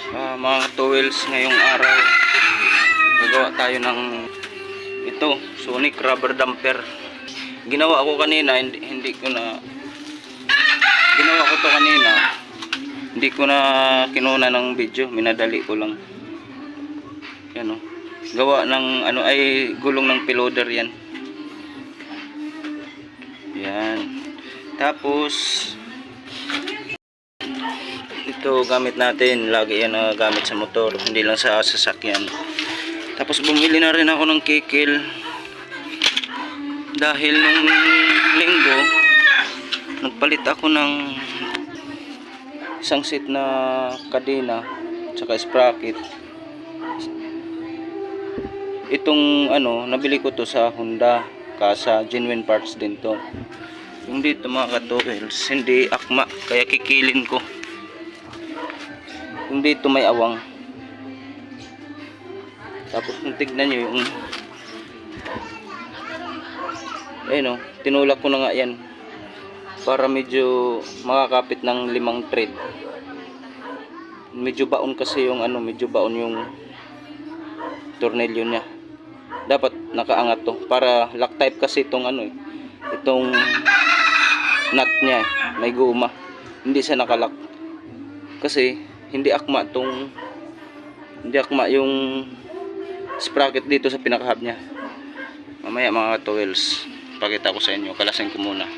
Mga towels ngayong araw, gagawa tayo ng ito, Sonic rubber damper. Ginawa ko kanina, hindi ko na ginawa ko to kanina, hindi ko na kinuna ng video, minadali ko lang. Yan o, gawa ng ano ay gulong ng piloder yan. Yan. Tapos ito gamit natin, lagi yan na gamit sa motor, hindi lang sa sasakyan. Tapos bumili na rin ako ng kikil dahil nung linggo nagpalit ako ng isang set na kadena tsaka sprocket. Itong ano, nabili ko to sa Honda, kasa genuine parts din to. Yung dito mga katowels, hindi akma, kaya kikilin ko. Yung dito may awang. Tapos kung tignan nyo yung ayun o, tinulak ko na nga yan para medyo makakapit ng 5 thread. Medyo baon kasi yung ano, medyo baon yung tornilyo nya. Dapat nakaangat to para lock type kasi itong ano, itong nut nya may guma, hindi siya nakalock kasi hindi akma yung sprocket dito sa pinaka-hub nya. Mamaya mga towels, pakita ko sa inyo, kalasin ko muna.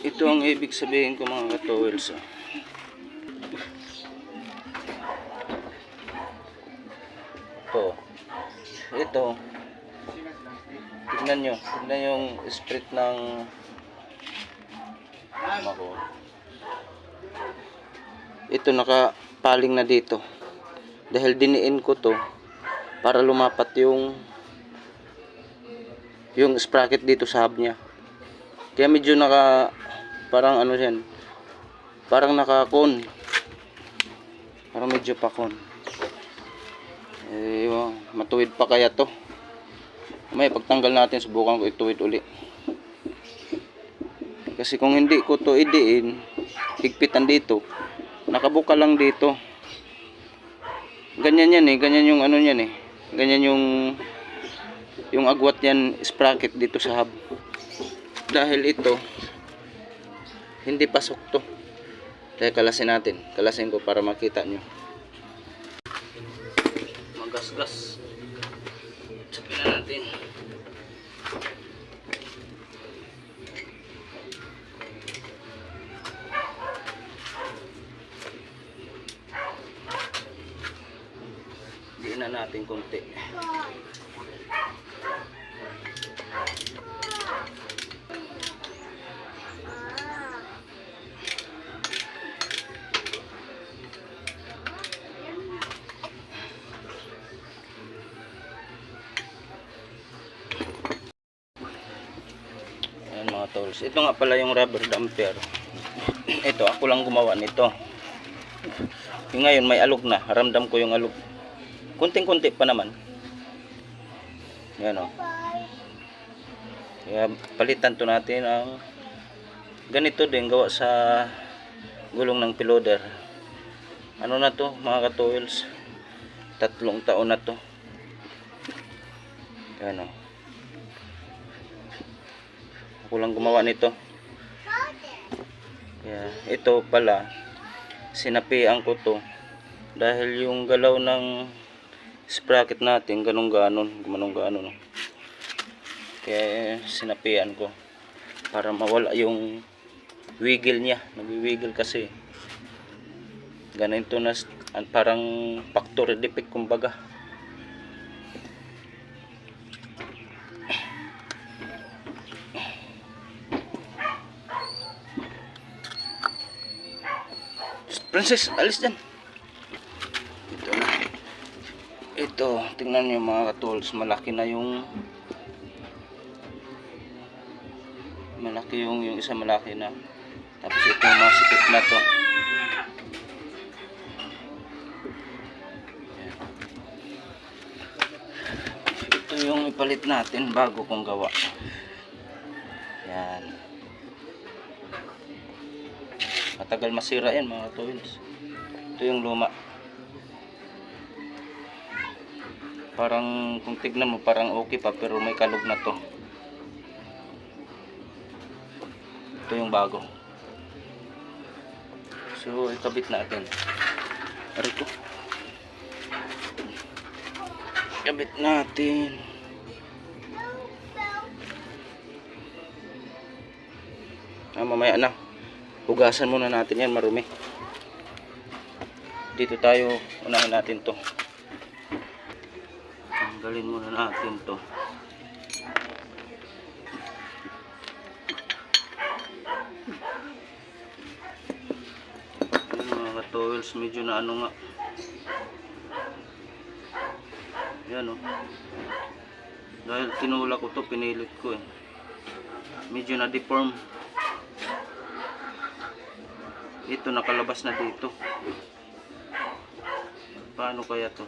Ito ang ibig sabihin ko mga katowels. Ito. Tignan nyo yung sprit ng mako. Ito nakapaling na dito. Dahil diniin ko to para lumapat yung sprocket dito sa hub nya. Kaya medyo parang ano yan, parang nakakon, parang medyo pakon. Matuwid pa kaya to. May pagtanggal natin, subukan ko ituwid uli. Kasi kung hindi ko to idiin, higpitan dito, nakabuka lang dito. Ganyan yan ganyan yung ano yan ganyan yung agwat yan, sprocket dito sa hub. Dahil ito hindi pasok to. Kaya kalasin ko para makita nyo. Magasgas. Sabi na natin. Diin na natin konti. Mga tools. Ito nga pala yung rubber damper. Ito ako lang gumawa nito. Yung ngayon may alog na, ramdam ko yung alog. Kunting-kunti pa naman. Yan o. Kaya palitan to natin ang ganito din gawa sa gulong ng piloder. Ano na to mga ka-toils, 3 taon na to. Yan o, ako lang gumawa nito. Kaya ito pala sinapian ko to dahil yung galaw ng sprocket natin ganun ganon. Kaya sinapian ko para mawala yung wiggle niya. Nagwi-wiggle kasi. Ganito na parang factory defect kumbaga. Princess, alis dyan. Ito na. Ito, tingnan nyo mga ka-tools, malaki yung isa malaki na. Tapos ito masikip na to. Ayan. Ito yung ipalit natin bago kong gawa. Yan. Matagal masira yan mga tools. Ito yung luma. Parang kung tignan mo parang okay pa pero may kalog na to. Ito yung bago. So ikabit natin. Arito. Ikabit natin. Mamaya na. Hugasan muna natin yan, marumi. Dito tayo, unahin natin to. Tanggalin muna natin to. Yan mga ka-tools, medyo na ano nga. Yan o. Dahil tinulak ko to, pinilit ko eh. Medyo na deform. Ito nakalabas na dito. Paano kaya to?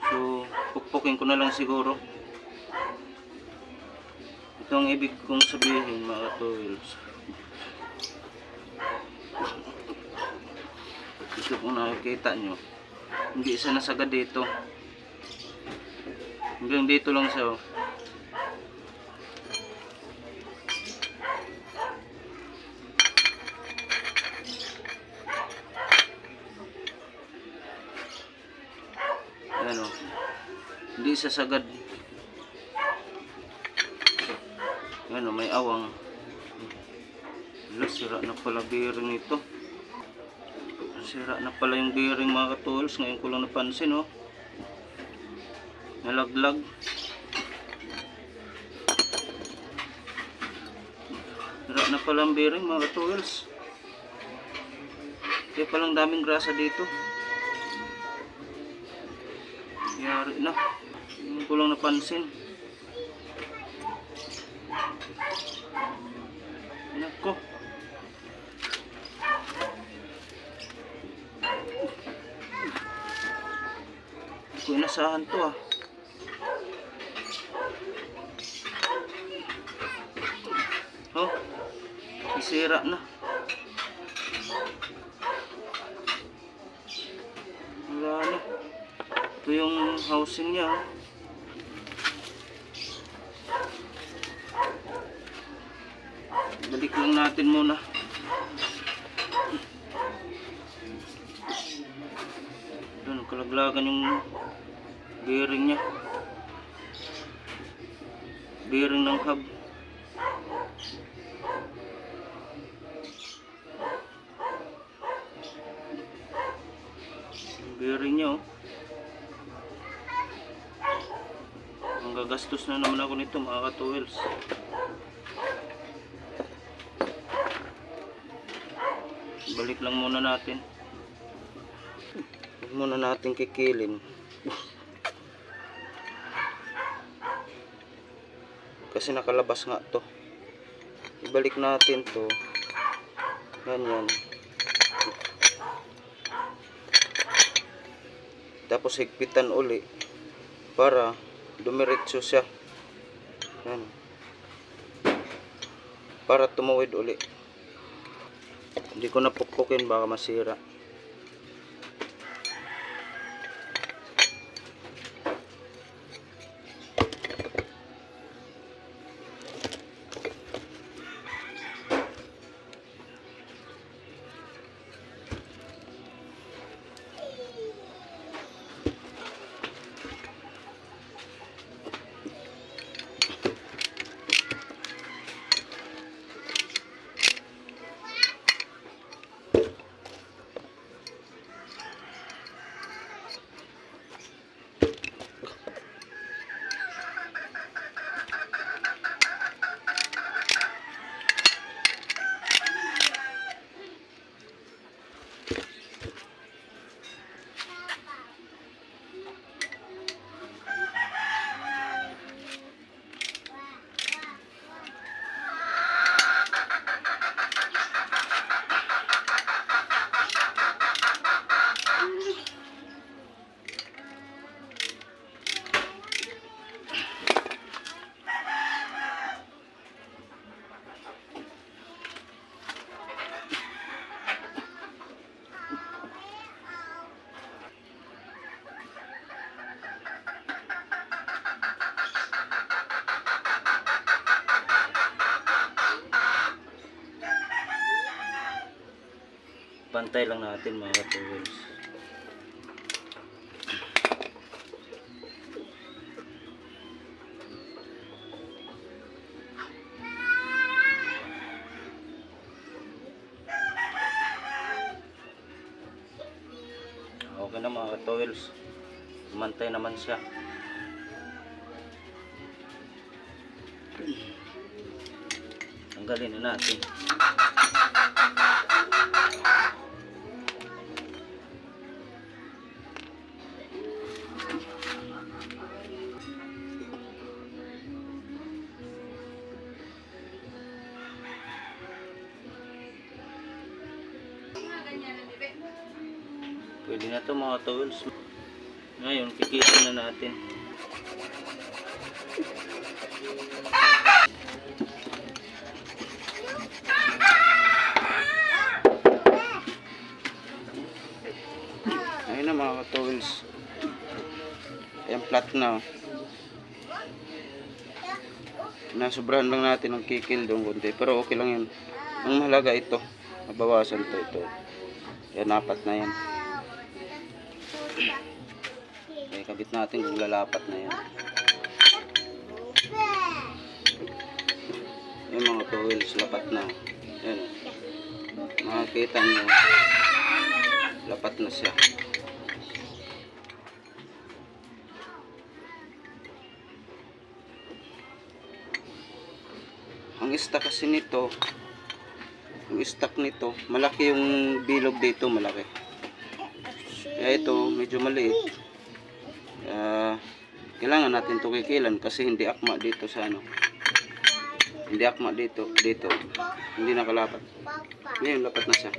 So pukpukin ko na lang siguro. Ito ang ibig kong sabihin mga tools. Ito kung nakikita nyo, hindi isa nasagad dito. Hanggang dito lang siya. Ano, hindi sasagad. Ano, may awang. Sira na pala bearing nito. Sira na pala yung bearing mga ka-tools. Ngayon ko lang napansin oh. Nalaglag. Sira na pala ang bearing mga ka-tools. Kaya palang daming grasa dito. Yari na. Hindi ko lang napansin. Nako. Hindi ko inasahan to ah. Oh. Isira na. Wala na. Ito yung housing niya. Balik lang natin muna. Doon, kalaglagan yung bearing niya. Bearing ng hub. Bearing niya oh. Ang gagastos na naman ako nito mga ka-tools. Balik lang muna natin. Huwag muna natin kikilin. Kasi nakalabas nga to. Ibalik natin to. Ganyan. Tapos higpitan uli para dumiretso siya. Yan. Para tumuwid uli. Hindi ko napukpukin, baka masira. Pantay lang natin mga tools. Okay na mga tools. Pantay naman siya. Tanggalin na natin. Pwede na ito mga tools. Ngayon, kikitin na natin. Ayun na mga tools. Ayan, flat na. Nasubrahan lang natin ang kikil doon konti. Pero okay lang yan. Ang mahalaga ito. Mabawasan ito. Yan, apat na yan. Okay, kabit natin kung lalapat na yan. Yung mga towels lapat na. Yan. Makikita nyo, lapat na siya. Ang stock kasi nito, yung stock nito, malaki yung bilog dito, malaki. Kaya ito, medyo maliit. Kailangan natin ito kikilan kasi hindi akma dito sa ano. Hindi akma dito. Hindi nakalapat. Ngayon, lapat na siya.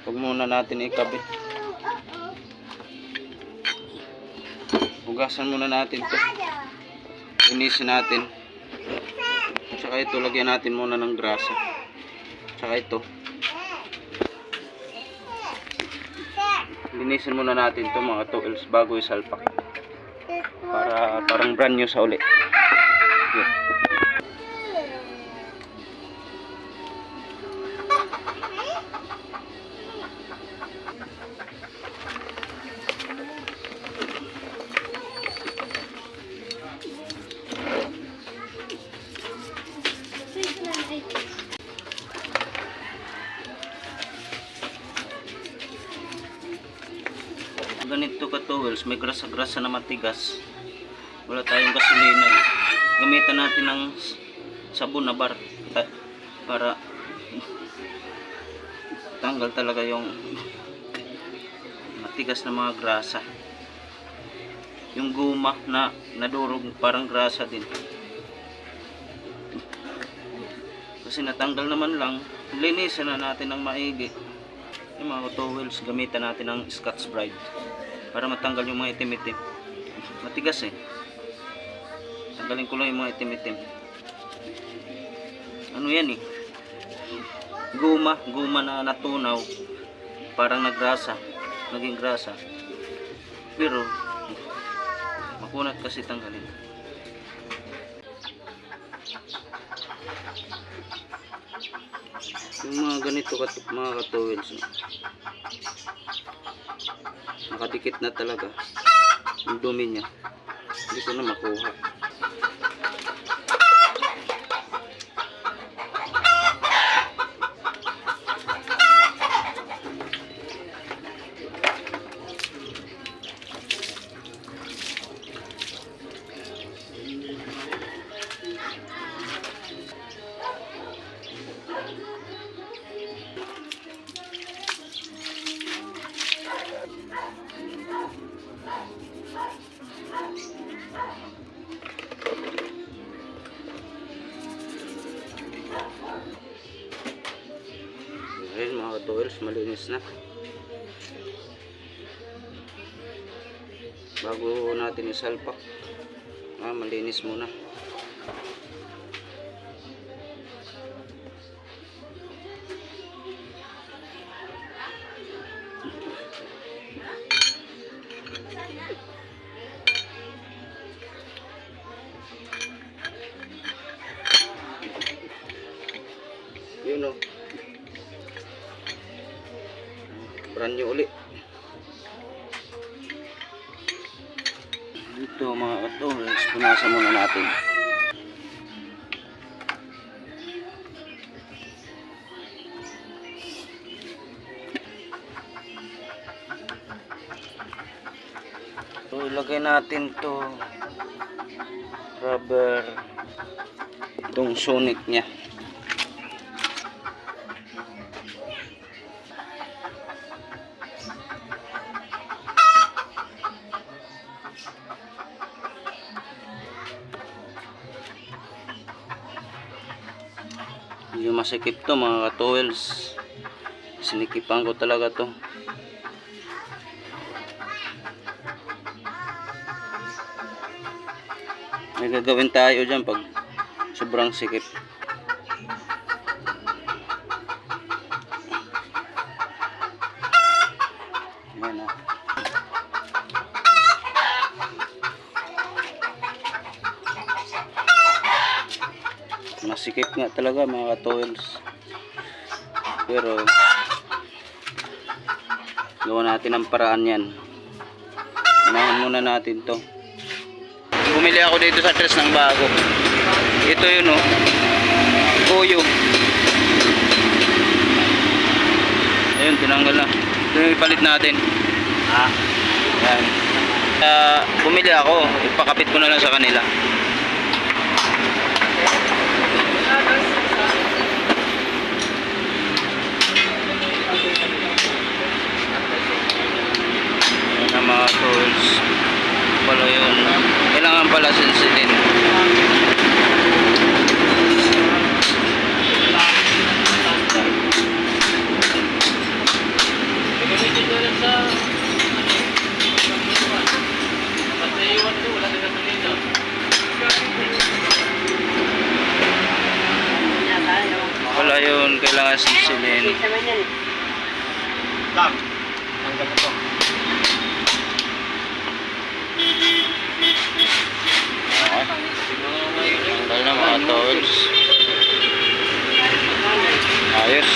Huwag muna natin ikabit. Hugasan muna natin ito. Linisin natin. Tsaka ito, lagyan natin muna ng grasa. Tsaka ito. Linisin muna natin ito mga tools bago isalpak. Para parang brand new sa uli. Yeah. Ganito ka towels, may grasa-grasa na matigas. Wala tayong gasolina. Gamitan natin ng sabon na bar para tanggal talaga yung matigas na mga grasa. Yung guma na nadurog parang grasa din. Kasi natanggal naman lang, linisan na natin ng maigi. Yung mga towels, gamitan natin ng Scotch Brite para matanggal yung mga itim-itim. Matigas eh. Tanggalin ko lang yung mga itim-itim. Ano yan eh? Guma na natunaw. Parang nagrasa. Naging grasa. Pero, makunat kasi tanggalin. Yung mga ganito mga katuwils, nakadikit na talaga yung dumi niya, hindi ko na makuha. Ayan mga katuwils, malinis na. Bago natin isalpak, malinis muna. Yun o, brand new uli. Ito mga katuwils, punasan muna natin. So ilagay natin to rubber, itong sonic nya. Yung masikip to mga katuwils, sinikipan ko talaga to. May gagawin tayo dyan pag sobrang sikip. Ayan o. Masikip nga talaga mga katuwils, pero gawa natin ang paraan yan. Unahin muna natin to. Bumili ako dito sa Tres ng bago. Ito yun o, kuyo. Ayun, tinanggal na. Ito yung ipalit natin. Yan. Bumili ako, ipakapit ko na lang sa kanila. Mga tools pala yun, kailangan pala sensitin. Wala yun, kailangan sensitin. Tanggal na mga tools. Ayos.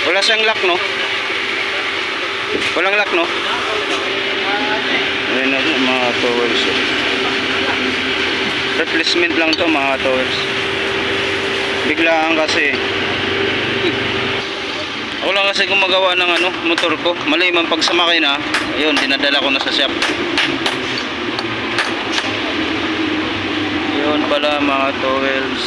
Wala siyang lock, no? Walang lock, no? Ayan na mga towels. Replacement lang to mga towels. Biglaan kasi. Ako lang kasi gumagawa ng motor ko. Mali man pag sumakay na, ayun, dinadala ko na sa shop. Yun pala mga towels.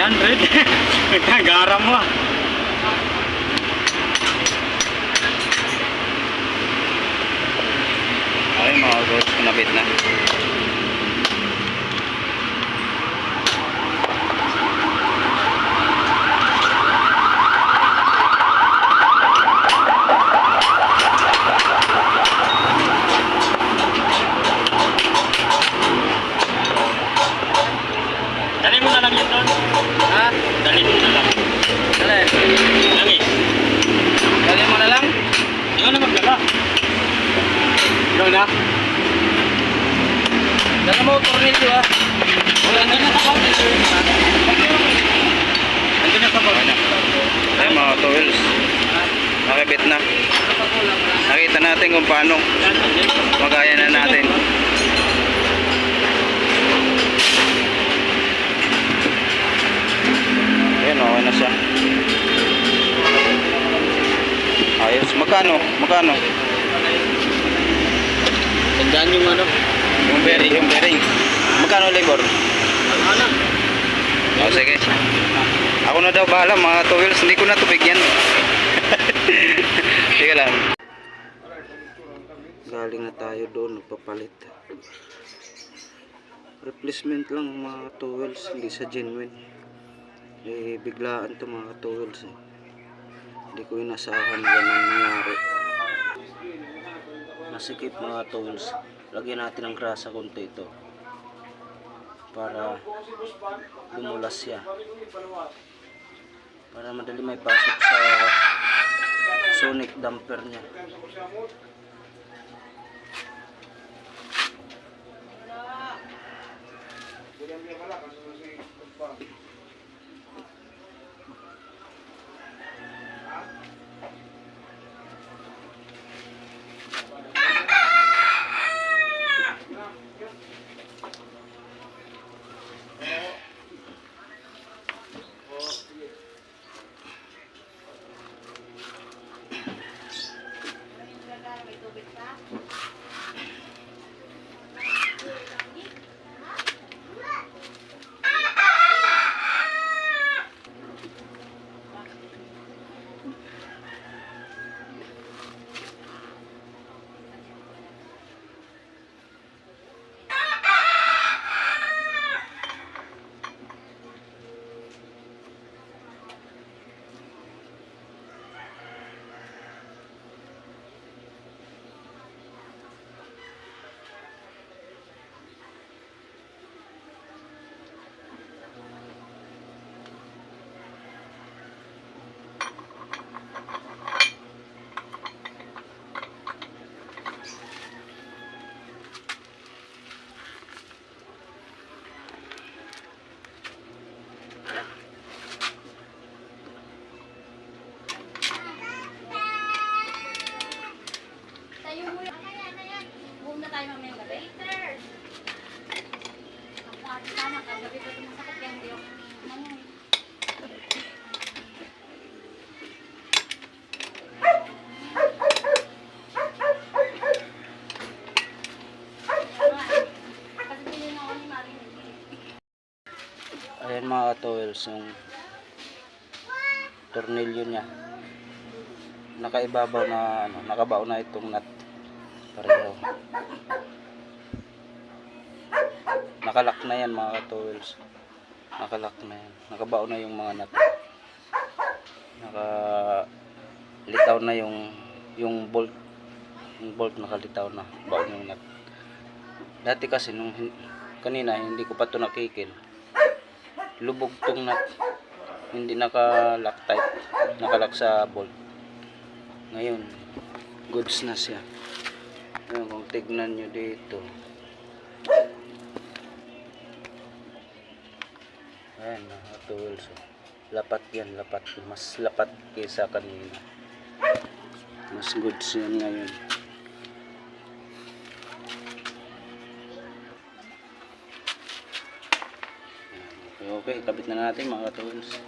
300. Nagkagaram mo. Okay mga boss, pinabit na. Dali mo na lang yun doon. Ha? Dali mo na lang. Dali. Langis. Dali mo na lang. Ikaw na magdala. Ikaw na. Dala mo tornilyo ah. Wala na sa counter, sir. Nandun na sa counter. Ay mga tools. Nakibit na. Nakita natin kung paano. Magaya na natin. Ayan, okay na siya. Ayos. Magkano? Magkano? Tandaan yung ano. Yung bearing. Yung bearing. Magkano labor? Ano? O sige. Ako na daw bahala mga tools. Hindi ko na ito bigyan. Sige lang. Galing na tayo doon. Nagpapalit. Replacement lang mga tools. Hindi sa genuine. Eh biglaan to mga tools eh. Hindi ko inasahan ganun nangyari. Masikip mga tools. Lagyan natin ng grasa konti ito para lumulas siya, para madali may pasok sa sonic damper niya. Ayan mga tools, yung tornilyo niya nakaibabaw na ano, nakabaon na itong nut pareho. Nakalak na yan mga tools, nakalak na yan, nakabaon na yung mga nut, nakalitaw na yung bolt nakalitaw na, baon yung nut. Dati kasi nung kanina hindi ko pa ito nakikil, lubog tong nut, hindi naka-lock tight, naka-lock sa bolt. Ngayon goods na siya. Ngayon, kung tignan nyo dito, ayan mga tools, lapat yan, lapat, mas lapat kaysa kanina, mas goods yan ngayon. Okay, kabit na natin mga tools.